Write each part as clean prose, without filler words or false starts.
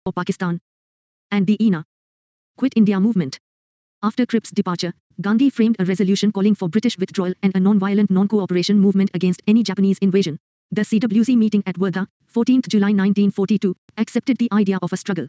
for Pakistan, and the INA Quit India movement. After Cripps' departure, Gandhi framed a resolution calling for British withdrawal and a non-violent non-cooperation movement against any Japanese invasion. The CWC meeting at Wardha, 14th July 1942, accepted the idea of a struggle.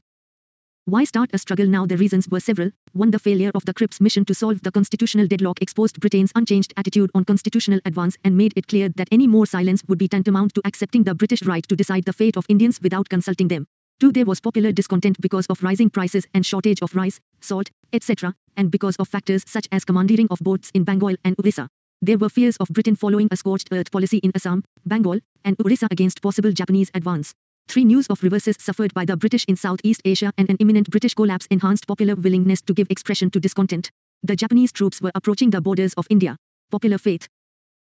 Why start a struggle now? The reasons were several. 1. The failure of the Cripps mission to solve the constitutional deadlock exposed Britain's unchanged attitude on constitutional advance and made it clear that any more silence would be tantamount to accepting the British right to decide the fate of Indians without consulting them. 2. There was popular discontent because of rising prices and shortage of rice, salt, etc., and because of factors such as commandeering of boats in Bengal and Orissa. There were fears of Britain following a scorched earth policy in Assam, Bengal, and Orissa against possible Japanese advance. 3. News of reverses suffered by the British in Southeast Asia and an imminent British collapse enhanced popular willingness to give expression to discontent. The Japanese troops were approaching the borders of India. Popular faith.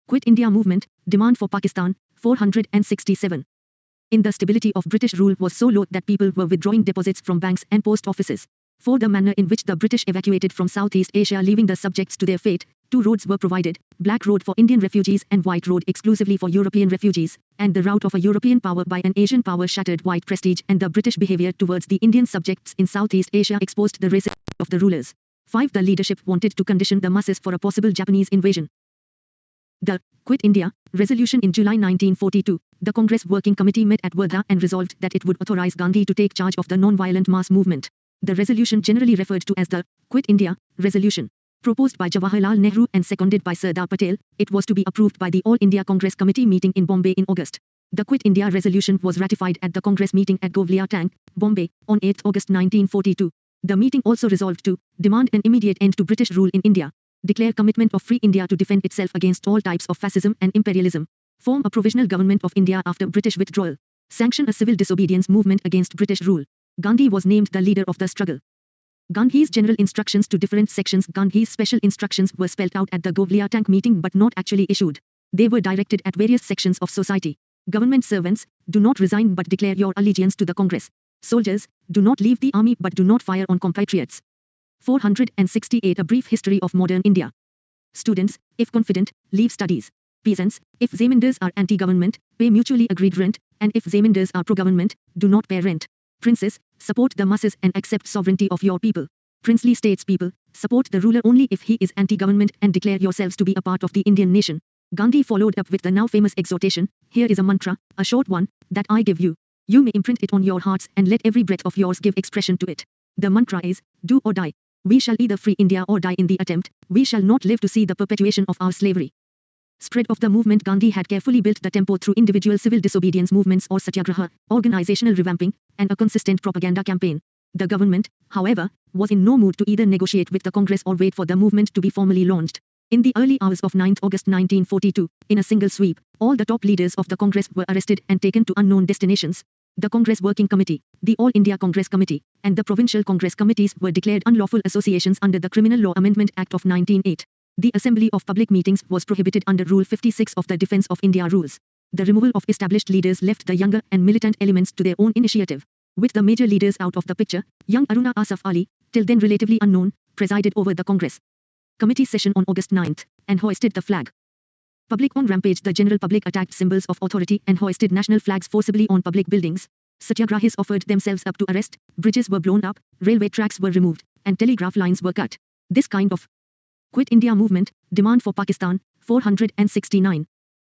Quit India movement, demand for Pakistan, 467. In the stability of British rule was so low that people were withdrawing deposits from banks and post offices. 4. The manner in which the British evacuated from Southeast Asia leaving the subjects to their fate. 2 roads were provided, Black Road for Indian refugees and White Road exclusively for European refugees, and the route of a European power by an Asian power shattered white prestige and the British behavior towards the Indian subjects in Southeast Asia exposed the racism of the rulers. 5. The leadership wanted to condition the masses for a possible Japanese invasion. The Quit India resolution in July 1942, the Congress Working Committee met at Wardha and resolved that it would authorize Gandhi to take charge of the non-violent mass movement. The resolution generally referred to as the Quit India resolution. Proposed by Jawaharlal Nehru and seconded by Sardar Patel, it was to be approved by the All India Congress Committee meeting in Bombay in August. The Quit India resolution was ratified at the Congress meeting at Govliya Tank, Bombay, on 8 August 1942. The meeting also resolved to demand an immediate end to British rule in India, declare commitment of Free India to defend itself against all types of fascism and imperialism, form a provisional government of India after British withdrawal, sanction a civil disobedience movement against British rule. Gandhi was named the leader of the struggle. Gandhi's general instructions to different sections. Gandhi's special instructions were spelled out at the Govliya Tank meeting but not actually issued. They were directed at various sections of society. Government servants, do not resign but declare your allegiance to the Congress. Soldiers, do not leave the army but do not fire on compatriots. 468. A brief history of modern India. Students, if confident, leave studies. Peasants, if zemindars are anti-government, pay mutually agreed rent, and if zemindars are pro-government, do not pay rent. Princes, support the masses and accept sovereignty of your people. Princely statespeople, support the ruler only if he is anti-government and declare yourselves to be a part of the Indian nation. Gandhi followed up with the now famous exhortation, here is a mantra, a short one, that I give you. You may imprint it on your hearts and let every breath of yours give expression to it. The mantra is, do or die. We shall either free India or die in the attempt. We shall not live to see the perpetuation of our slavery. Spread of the movement. Gandhi had carefully built the tempo through individual civil disobedience movements or satyagraha, organizational revamping, and a consistent propaganda campaign. The government, however, was in no mood to either negotiate with the Congress or wait for the movement to be formally launched. In the early hours of 9 August 1942, in a single sweep, all the top leaders of the Congress were arrested and taken to unknown destinations. The Congress Working Committee, the All India Congress Committee, and the Provincial Congress Committees were declared unlawful associations under the Criminal Law Amendment Act of 1908. The assembly of public meetings was prohibited under Rule 56 of the Defence of India Rules. The removal of established leaders left the younger and militant elements to their own initiative. With the major leaders out of the picture, young Aruna Asaf Ali, till then relatively unknown, presided over the Congress Committee session on August 9 and hoisted the flag. Public on rampage. The general public attacked symbols of authority and hoisted national flags forcibly on public buildings. Satyagrahis offered themselves up to arrest, bridges were blown up, railway tracks were removed, and telegraph lines were cut. This kind of Quit India movement, demand for Pakistan, 469.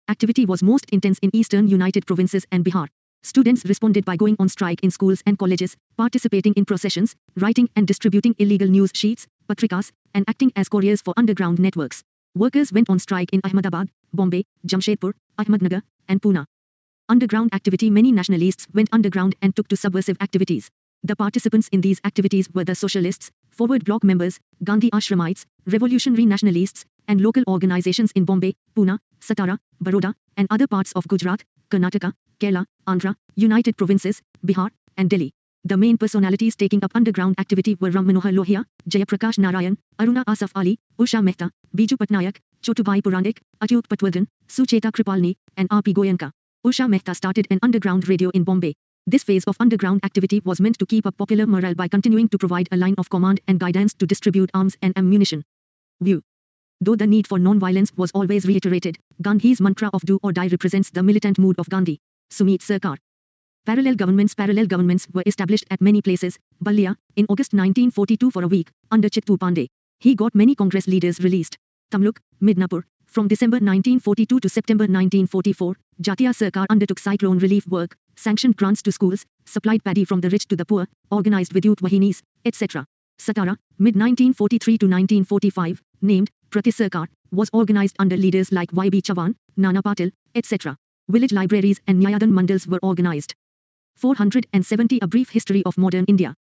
Activity was most intense in eastern United Provinces and Bihar. Students responded by going on strike in schools and colleges, participating in processions, writing and distributing illegal news sheets, patrikas, and acting as couriers for underground networks. Workers went on strike in Ahmedabad, Bombay, Jamshedpur, Ahmednagar, and Pune. Underground activity. Many nationalists went underground and took to subversive activities. The participants in these activities were the socialists, forward bloc members, Gandhi Ashramites, revolutionary nationalists, and local organizations in Bombay, Pune, Satara, Baroda, and other parts of Gujarat, Karnataka, Kerala, Andhra, United Provinces, Bihar, and Delhi. The main personalities taking up underground activity were Ram Manohar Lohia, Jayaprakash Narayan, Aruna Asaf Ali, Usha Mehta, Biju Patnaik, Chotubai Puranik, Atyut Patwardhan, Sucheta Kripalni, and R.P. Goenka. Usha Mehta started an underground radio in Bombay. This phase of underground activity was meant to keep up popular morale by continuing to provide a line of command and guidance to distribute arms and ammunition. View. Though the need for non-violence was always reiterated, Gandhi's mantra of do or die represents the militant mood of Gandhi. Sumit Sarkar. Parallel governments were established at many places. Ballia, in August 1942 for a week, under Chittu Pandey. He got many Congress leaders released. Tamluk, Midnapur, from December 1942 to September 1944, Jatiya Sarkar undertook cyclone relief work, sanctioned grants to schools, supplied paddy from the rich to the poor, organized Vidyut Vahinis, etc. Satara, mid-1943 to 1945, named Prati Sarkar, was organized under leaders like Y.B. Chavan, Nana Patil, etc. Village libraries and Nyayadan mandals were organized. 470 A brief history of modern India.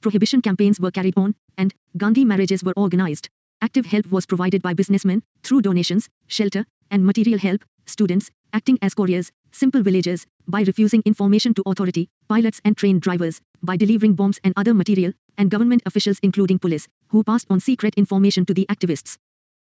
Prohibition campaigns were carried on, and Gandhi marriages were organized. Active help was provided by businessmen, through donations, shelter, and material help, students, acting as couriers, simple villagers, by refusing information to authority, pilots and train drivers, by delivering bombs and other material, and government officials including police, who passed on secret information to the activists.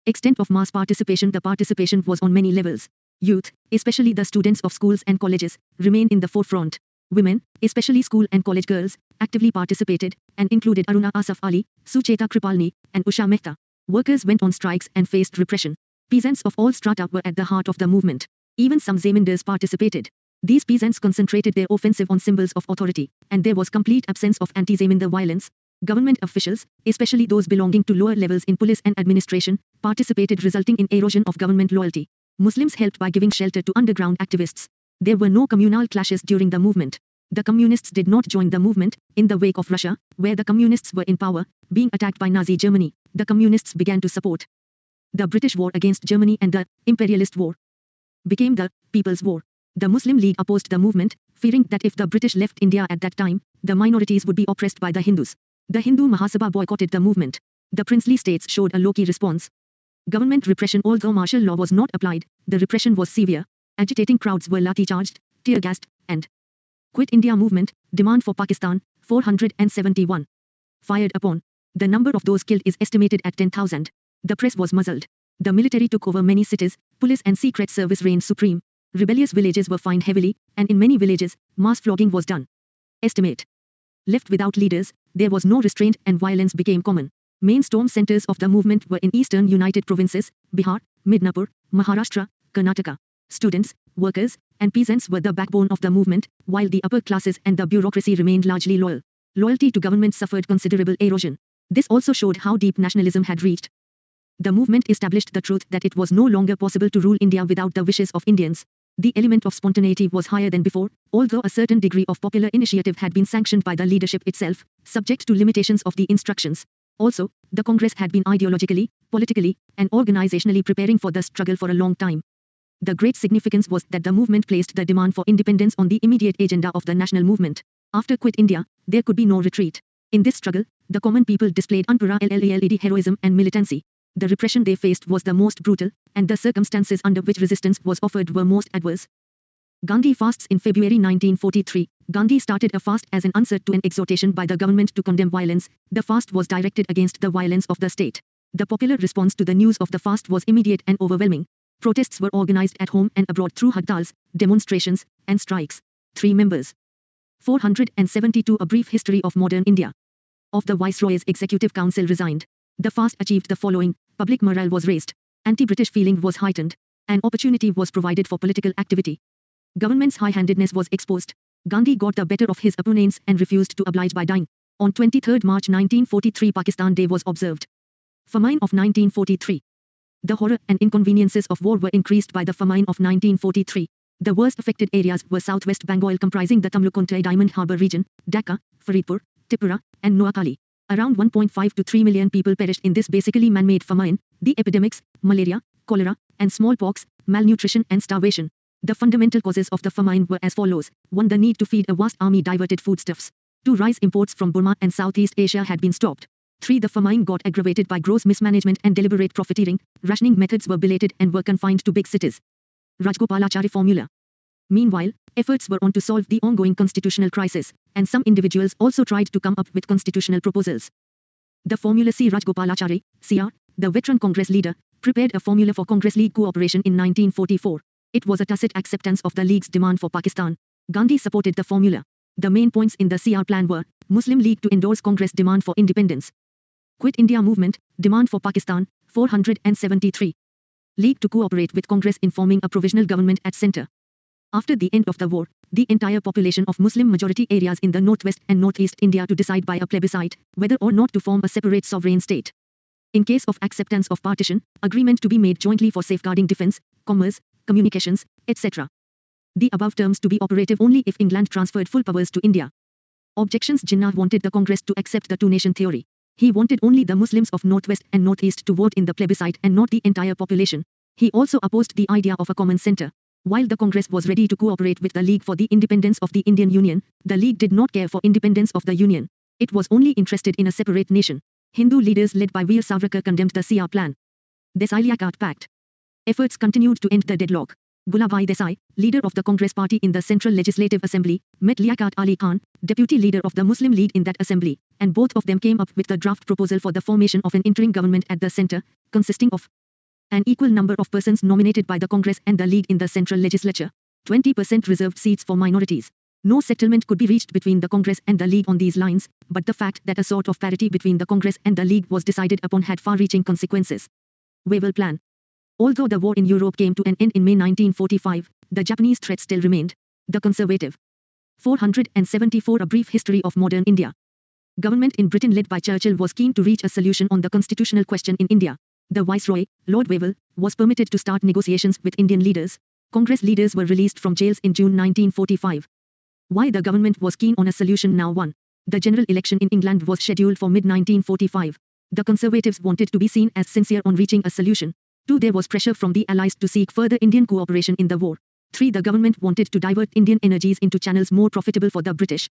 Extent of mass participation. The participation was on many levels. Youth, especially the students of schools and colleges, remained in the forefront. Women, especially school and college girls, actively participated, and included Aruna Asaf Ali, Sucheta Kripalni, and Usha Mehta. Workers went on strikes and faced repression. Peasants of all strata were at the heart of the movement. Even some Zamindars participated. These peasants concentrated their offensive on symbols of authority, and there was complete absence of anti-Zamindar violence. Government officials, especially those belonging to lower levels in police and administration, participated, resulting in erosion of government loyalty. Muslims helped by giving shelter to underground activists. There were no communal clashes during the movement. The communists did not join the movement. In the wake of Russia, where the communists were in power, being attacked by Nazi Germany, the communists began to support the British war against Germany, and the imperialist war became the People's War. The Muslim League opposed the movement, fearing that if the British left India at that time, the minorities would be oppressed by the Hindus. The Hindu Mahasabha boycotted the movement. The princely states showed a low-key response. Government repression. Although martial law was not applied, the repression was severe. Agitating crowds were lathi-charged, tear-gassed, and Quit India movement, demand for Pakistan, 471. Fired upon. The number of those killed is estimated at 10,000. The press was muzzled. The military took over many cities, police and secret service reigned supreme. Rebellious villages were fined heavily, and in many villages, mass flogging was done. Estimate. Left without leaders, there was no restraint and violence became common. Main storm centers of the movement were in eastern United Provinces, Bihar, Midnapur, Maharashtra, Karnataka. Students, workers, and peasants were the backbone of the movement, while the upper classes and the bureaucracy remained largely loyal. Loyalty to government suffered considerable erosion. This also showed how deep nationalism had reached. The movement established the truth that it was no longer possible to rule India without the wishes of Indians. The element of spontaneity was higher than before, although a certain degree of popular initiative had been sanctioned by the leadership itself, subject to limitations of the instructions. Also, the Congress had been ideologically, politically, and organizationally preparing for the struggle for a long time. The great significance was that the movement placed the demand for independence on the immediate agenda of the national movement. After Quit India, there could be no retreat. In this struggle, the common people displayed unparalleled heroism and militancy. The repression they faced was the most brutal, and the circumstances under which resistance was offered were most adverse. Gandhi fasts. In February 1943, Gandhi started a fast as an answer to an exhortation by the government to condemn violence. The fast was directed against the violence of the state. The popular response to the news of the fast was immediate and overwhelming. Protests were organized at home and abroad through hartals, demonstrations, and strikes. 3 members. 472 A brief history of modern India. Of the Viceroy's Executive Council resigned. The fast achieved the following. Public morale was raised. Anti-British feeling was heightened. An opportunity was provided for political activity. Government's high-handedness was exposed. Gandhi got the better of his opponents and refused to oblige by dying. On 23 March 1943 Pakistan Day was observed. Famine of 1943. The horror and inconveniences of war were increased by the famine of 1943. The worst affected areas were southwest Bengal comprising the Tamlukontai Diamond Harbour region, Dhaka, Faridpur, Tipura, and Noakhali. Around 1.5 to 3 million people perished in this basically man-made famine. The epidemics, malaria, cholera, and smallpox, malnutrition and starvation. The fundamental causes of the famine were as follows. 1. The need to feed a vast army diverted foodstuffs. 2. Rice imports from Burma and Southeast Asia had been stopped. 3. The famine got aggravated by gross mismanagement and deliberate profiteering. Rationing methods were belated and were confined to big cities. Rajgopalachari formula. Meanwhile, efforts were on to solve the ongoing constitutional crisis, and some individuals also tried to come up with constitutional proposals. The formula. C. Rajgopalachari, CR, the veteran Congress leader, prepared a formula for Congress League cooperation in 1944. It was a tacit acceptance of the League's demand for Pakistan. Gandhi supported the formula. The main points in the CR plan were: Muslim League to endorse Congress demand for independence. Quit India movement, demand for Pakistan, 473. League to cooperate with Congress in forming a provisional government at centre. After the end of the war, the entire population of Muslim-majority areas in the northwest and northeast India to decide by a plebiscite whether or not to form a separate sovereign state. In case of acceptance of partition, agreement to be made jointly for safeguarding defense, commerce, communications, etc. The above terms to be operative only if England transferred full powers to India. Objections. Jinnah wanted the Congress to accept the two-nation theory. He wanted only the Muslims of northwest and northeast to vote in the plebiscite and not the entire population. He also opposed the idea of a common centre. While the Congress was ready to cooperate with the League for the independence of the Indian Union, the League did not care for independence of the Union. It was only interested in a separate nation. Hindu leaders led by Veer Savarkar condemned the Sia plan. Desai-Liaquat Pact. Efforts continued to end the deadlock. Gulabhai Desai, leader of the Congress party in the Central Legislative Assembly, met Liaquat Ali Khan, deputy leader of the Muslim League in that assembly, and both of them came up with the draft proposal for the formation of an interim government at the centre, consisting of an equal number of persons nominated by the Congress and the League in the central legislature, 20% reserved seats for minorities. No settlement could be reached between the Congress and the League on these lines, but the fact that a sort of parity between the Congress and the League was decided upon had far-reaching consequences. Wavell Plan. Although the war in Europe came to an end in May 1945, the Japanese threat still remained. The Conservative. 474 A brief history of modern India. Government in Britain led by Churchill was keen to reach a solution on the constitutional question in India. The Viceroy, Lord Wavell, was permitted to start negotiations with Indian leaders. Congress leaders were released from jails in June 1945. Why the government was keen on a solution now. 1. The general election in England was scheduled for mid-1945. The Conservatives wanted to be seen as sincere on reaching a solution. 2. There was pressure from the Allies to seek further Indian cooperation in the war. 3. The government wanted to divert Indian energies into channels more profitable for the British.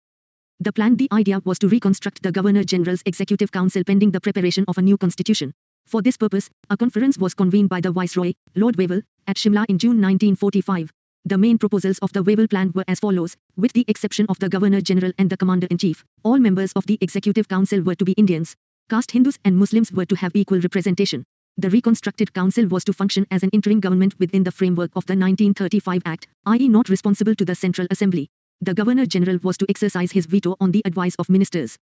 The idea was to reconstruct the Governor-General's Executive Council pending the preparation of a new constitution. For this purpose, a conference was convened by the Viceroy, Lord Wavell, at Shimla in June 1945. The main proposals of the Wavell Plan were as follows: with the exception of the Governor-General and the Commander-in-Chief, all members of the Executive Council were to be Indians. Caste Hindus and Muslims were to have equal representation. The reconstructed council was to function as an interim government within the framework of the 1935 Act, i.e. not responsible to the Central Assembly. The Governor-General was to exercise his veto on the advice of ministers.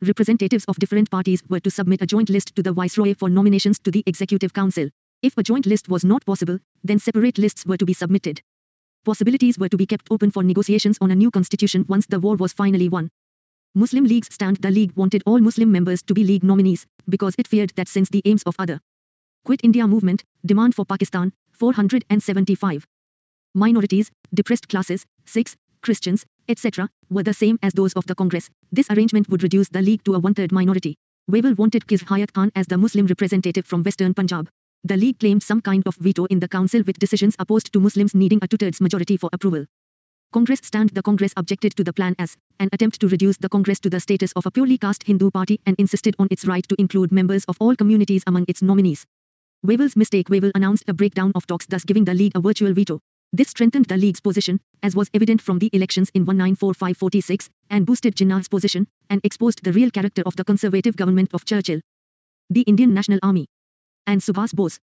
Representatives of different parties were to submit a joint list to the Viceroy for nominations to the Executive Council. If a joint list was not possible, then separate lists were to be submitted. Possibilities were to be kept open for negotiations on a new constitution once the war was finally won. Muslim League's stand. The League wanted all Muslim members to be League nominees, because it feared that since the aims of other Quit India movement, demand for Pakistan, 475 minorities, depressed classes, Sikhs, Christians, etc., were the same as those of the Congress, this arrangement would reduce the League to a one-third minority. Wavell wanted Qis Hayat Khan as the Muslim representative from Western Punjab. The League claimed some kind of veto in the council with decisions opposed to Muslims needing a two-thirds majority for approval. Congress stand. The Congress objected to the plan as an attempt to reduce the Congress to the status of a purely caste Hindu party and insisted on its right to include members of all communities among its nominees. Wavell's mistake. Wavell announced a breakdown of talks, thus giving the League a virtual veto. This strengthened the League's position, as was evident from the elections in 1945-46, and boosted Jinnah's position, and exposed the real character of the conservative government of Churchill. The Indian National Army. And Subhas Bose.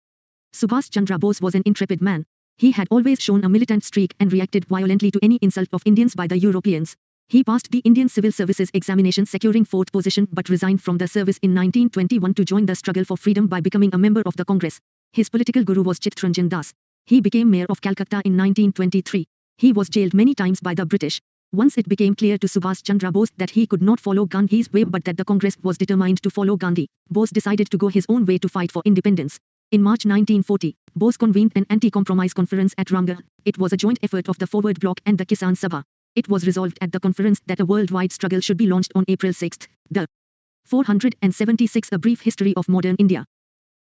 Subhas Chandra Bose was an intrepid man. He had always shown a militant streak and reacted violently to any insult of Indians by the Europeans. He passed the Indian Civil Services examination, securing 4th position, but resigned from the service in 1921 to join the struggle for freedom by becoming a member of the Congress. His political guru was Chittaranjan Das. He became mayor of Calcutta in 1923. He was jailed many times by the British. Once it became clear to Subhas Chandra Bose that he could not follow Gandhi's way but that the Congress was determined to follow Gandhi, Bose decided to go his own way to fight for independence. In March 1940, Bose convened an anti-compromise conference at Ramgarh. It was a joint effort of the Forward Bloc and the Kisan Sabha. It was resolved at the conference that a worldwide struggle should be launched on April 6. The 476 A brief history of modern India.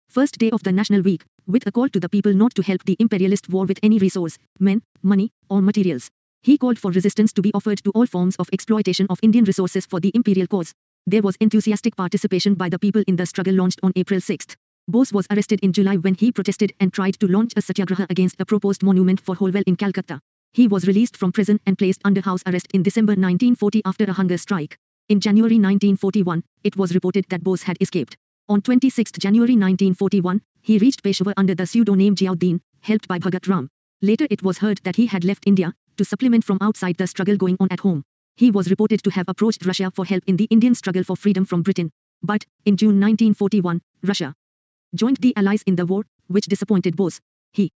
First day of the National Week, with a call to the people not to help the imperialist war with any resource, men, money, or materials. He called for resistance to be offered to all forms of exploitation of Indian resources for the imperial cause. There was enthusiastic participation by the people in the struggle launched on April 6. Bose was arrested in July when he protested and tried to launch a satyagraha against a proposed monument for Holwell in Calcutta. He was released from prison and placed under house arrest in December 1940 after a hunger strike. In January 1941, it was reported that Bose had escaped. On 26 January 1941, he reached Peshawar under the pseudonym Ziauddin, helped by Bhagat Ram. Later it was heard that he had left India to supplement from outside the struggle going on at home. He was reported to have approached Russia for help in the Indian struggle for freedom from Britain. But, in June 1941, Russia joined the Allies in the war, which disappointed Bose. He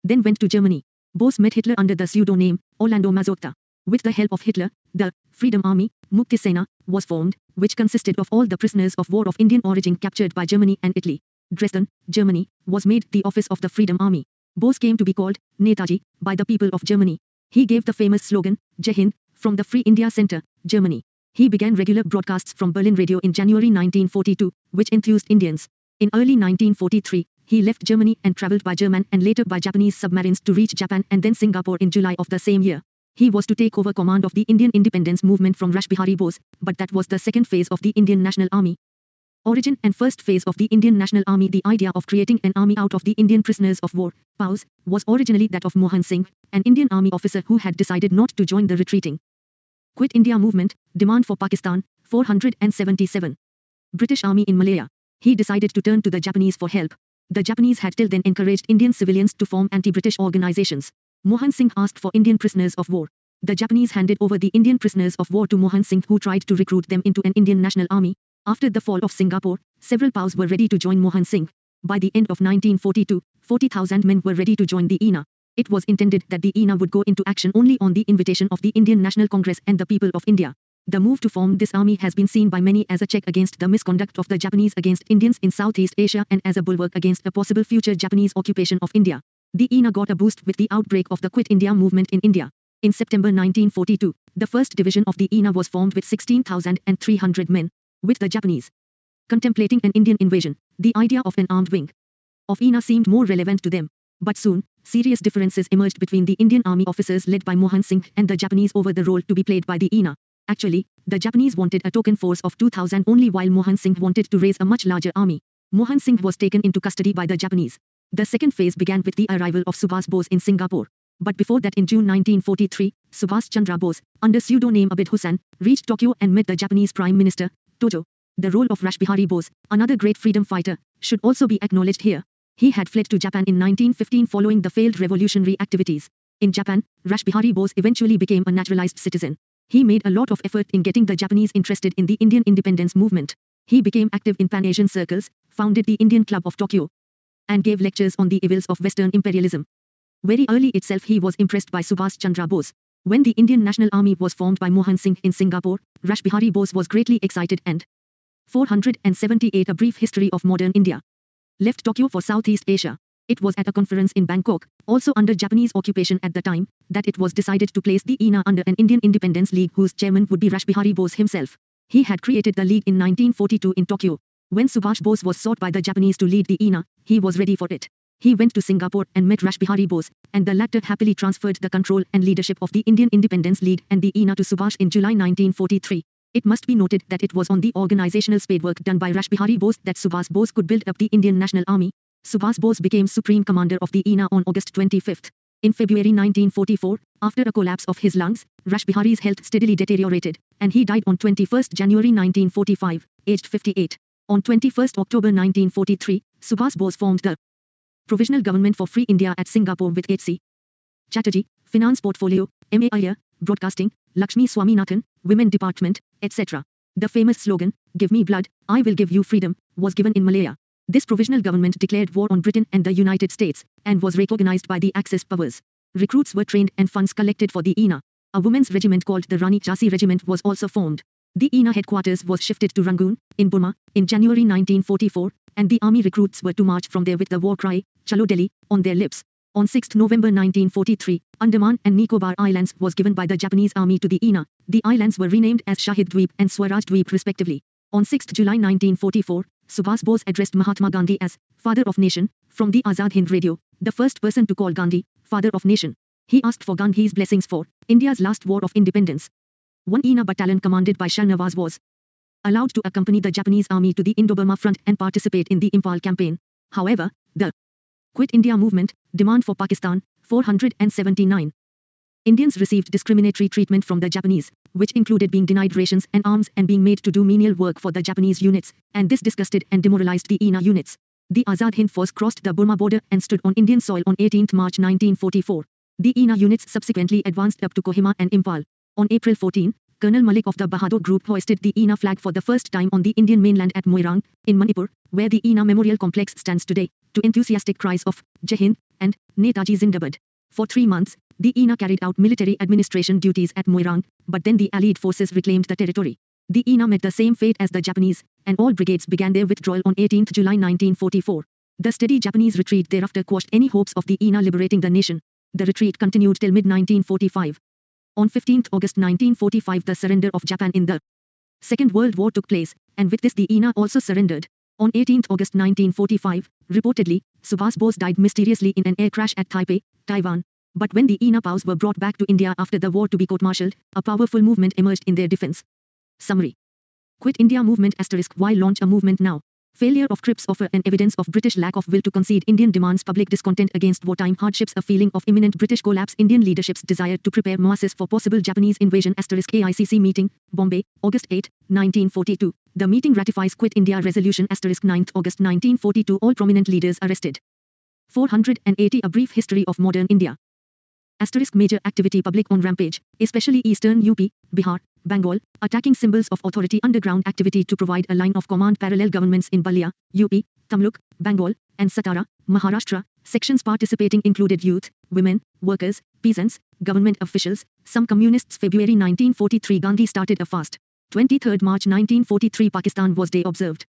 then went to Germany. Bose met Hitler under the pseudonym Orlando Mazzotta. With the help of Hitler, the Freedom Army, Mukti Sena, was formed, which consisted of all the prisoners of war of Indian origin captured by Germany and Italy. Dresden, Germany, was made the office of the Freedom Army. Bose came to be called Netaji by the people of Germany. He gave the famous slogan, Jai Hind, from the Free India Center, Germany. He began regular broadcasts from Berlin Radio in January 1942, which enthused Indians. In early 1943, he left Germany and traveled by German and later by Japanese submarines to reach Japan and then Singapore in July of the same year. He was to take over command of the Indian independence movement from Rash Bihari Bose, but that was the second phase of the Indian National Army. Origin and first phase of the Indian National Army. The idea of creating an army out of the Indian prisoners of war, POWs, was originally that of Mohan Singh, an Indian army officer who had decided not to join the retreating Quit India movement. Demand for Pakistan, 477. British Army in Malaya. He decided to turn to the Japanese for help. The Japanese had till then encouraged Indian civilians to form anti-British organizations. Mohan Singh asked for Indian prisoners of war. The Japanese handed over the Indian prisoners of war to Mohan Singh, who tried to recruit them into an Indian National Army. After the fall of Singapore, several POWs were ready to join Mohan Singh. By the end of 1942, 40,000 men were ready to join the INA. It was intended that the INA would go into action only on the invitation of the Indian National Congress and the people of India. The move to form this army has been seen by many as a check against the misconduct of the Japanese against Indians in Southeast Asia and as a bulwark against a possible future Japanese occupation of India. The INA got a boost with the outbreak of the Quit India movement in India. In September 1942, the first division of the INA was formed with 16,300 men. With the Japanese contemplating an Indian invasion, the idea of an armed wing of INA seemed more relevant to them. But soon, serious differences emerged between the Indian army officers led by Mohan Singh and the Japanese over the role to be played by the INA. Actually, the Japanese wanted a token force of 2,000 only, while Mohan Singh wanted to raise a much larger army. Mohan Singh was taken into custody by the Japanese. The second phase began with the arrival of Subhas Bose in Singapore. But before that, in June 1943, Subhas Chandra Bose, under pseudonym Abid Hussain, reached Tokyo and met the Japanese Prime Minister, Tojo. The role of Rash Bihari Bose, another great freedom fighter, should also be acknowledged here. He had fled to Japan in 1915 following the failed revolutionary activities. In Japan, Rash Bihari Bose eventually became a naturalized citizen. He made a lot of effort in getting the Japanese interested in the Indian independence movement. He became active in Pan-Asian circles, founded the Indian Club of Tokyo, and gave lectures on the evils of Western imperialism. Very early itself he was impressed by Subhas Chandra Bose. When the Indian National Army was formed by Mohan Singh in Singapore, Rash Bihari Bose was greatly excited and 478 A brief history of modern India. Left Tokyo for Southeast Asia. It was at a conference in Bangkok, also under Japanese occupation at the time, that it was decided to place the INA under an Indian Independence League whose chairman would be Rash Bihari Bose himself. He had created the league in 1942 in Tokyo. When Subhash Bose was sought by the Japanese to lead the INA, he was ready for it. He went to Singapore and met Rash Bihari Bose, and the latter happily transferred the control and leadership of the Indian Independence League and the INA to Subhash in July 1943. It must be noted that it was on the organizational spadework done by Rash Bihari Bose that Subhas Bose could build up the Indian National Army. Subhas Bose became Supreme Commander of the INA on August 25. In February 1944, after a collapse of his lungs, Rash Bihari's health steadily deteriorated, and he died on 21 January 1945, aged 58. On 21 October 1943, Subhas Bose formed the Provisional Government for Free India at Singapore with H.C. Chatterjee, Finance Portfolio, M.A. Iyer, Broadcasting, Lakshmi Swaminathan, Women Department, etc. The famous slogan, "Give me blood, I will give you freedom," was given in Malaya. This provisional government declared war on Britain and the United States, and was recognized by the Axis powers. Recruits were trained and funds collected for the INA. A women's regiment called the Rani Jhansi Regiment was also formed. The INA headquarters was shifted to Rangoon, in Burma, in January 1944, and the army recruits were to march from there with the war cry, "Chalo Delhi," on their lips. On 6 November 1943, Andaman and Nicobar Islands was given by the Japanese army to the INA. The islands were renamed as Shahid Dweep and Swaraj Dweep respectively. On 6 July 1944, Subhas Bose addressed Mahatma Gandhi as Father of Nation from the Azad Hind Radio, the first person to call Gandhi Father of Nation. He asked for Gandhi's blessings for India's last war of independence. One INA battalion commanded by Shah Nawaz was allowed to accompany the Japanese army to the Indo-Burma front and participate in the Imphal campaign. However, the Quit India movement, demand for Pakistan, 479. Indians received discriminatory treatment from the Japanese, which included being denied rations and arms and being made to do menial work for the Japanese units, and this disgusted and demoralized the INA units. The Azad Hind Force crossed the Burma border and stood on Indian soil on 18 March 1944. The INA units subsequently advanced up to Kohima and Imphal. On April 14, Colonel Malik of the Bahadur Group hoisted the INA flag for the first time on the Indian mainland at Moirang, in Manipur, where the INA Memorial Complex stands today, to enthusiastic cries of "Jai Hind" and "Netaji Zindabad." For 3 months, the INA carried out military administration duties at Moirang, but then the Allied forces reclaimed the territory. The INA met the same fate as the Japanese, and all brigades began their withdrawal on 18 July 1944. The steady Japanese retreat thereafter quashed any hopes of the INA liberating the nation. The retreat continued till mid-1945. On 15 August 1945 the surrender of Japan in the Second World War took place, and with this the INA also surrendered. On 18 August 1945, reportedly, Subhas Bose died mysteriously in an air crash at Taipei, Taiwan. But when the INA POWs were brought back to India after the war to be court-martialed, a powerful movement emerged in their defense. Summary. Quit India movement * why launch a movement now? Failure of Cripps offer an evidence of British lack of will to concede Indian demands, public discontent against wartime hardships, a feeling of imminent British collapse, Indian leadership's desire to prepare masses for possible Japanese invasion * AICC meeting, Bombay, August 8, 1942. The meeting ratifies Quit India resolution * 9th August 1942. All prominent leaders arrested. 480 A brief history of modern India. * Major activity public on rampage, especially eastern UP, Bihar, Bengal, attacking symbols of authority, underground activity to provide a line of command, parallel governments in Balia, UP, Tamluk, Bengal, and Satara, Maharashtra. Sections participating included youth, women, workers, peasants, government officials, some communists. February 1943 Gandhi started a fast. 23 March 1943 Pakistan was Day observed.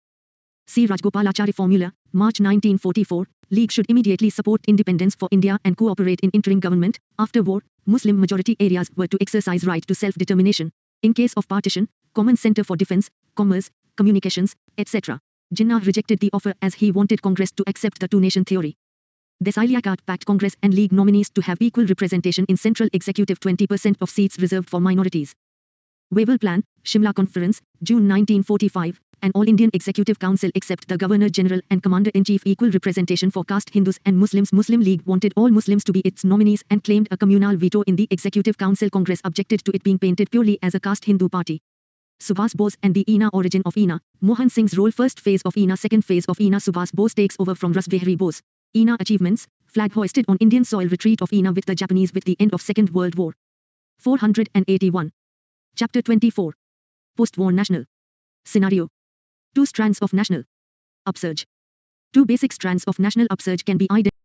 C. Rajgopalachari formula, March 1944, League should immediately support independence for India and cooperate in interim government. After war, Muslim majority areas were to exercise right to self-determination. In case of partition, Common Center for Defense, Commerce, Communications, etc. Jinnah rejected the offer as he wanted Congress to accept the two-nation theory. Desai-Liaquat pact Congress and League nominees to have equal representation in Central Executive, 20% of seats reserved for minorities. Wavell Plan, Shimla Conference, June 1945, an all-Indian Executive Council except the Governor-General and Commander-in-Chief, equal representation for caste Hindus and Muslims. Muslim League wanted all Muslims to be its nominees and claimed a communal veto in the Executive Council. Congress objected to it being painted purely as a caste Hindu party. Subhas Bose and the INA. Origin of INA. Mohan Singh's role. First phase of INA. Second phase of INA. Subhas Bose takes over from Rasbehari Bose. INA achievements. Flag hoisted on Indian soil. Retreat of INA with the Japanese with the end of Second World War. 481. Chapter 24. Post-war national scenario. 2 strands of national upsurge. 2 basic strands of national upsurge can be identified.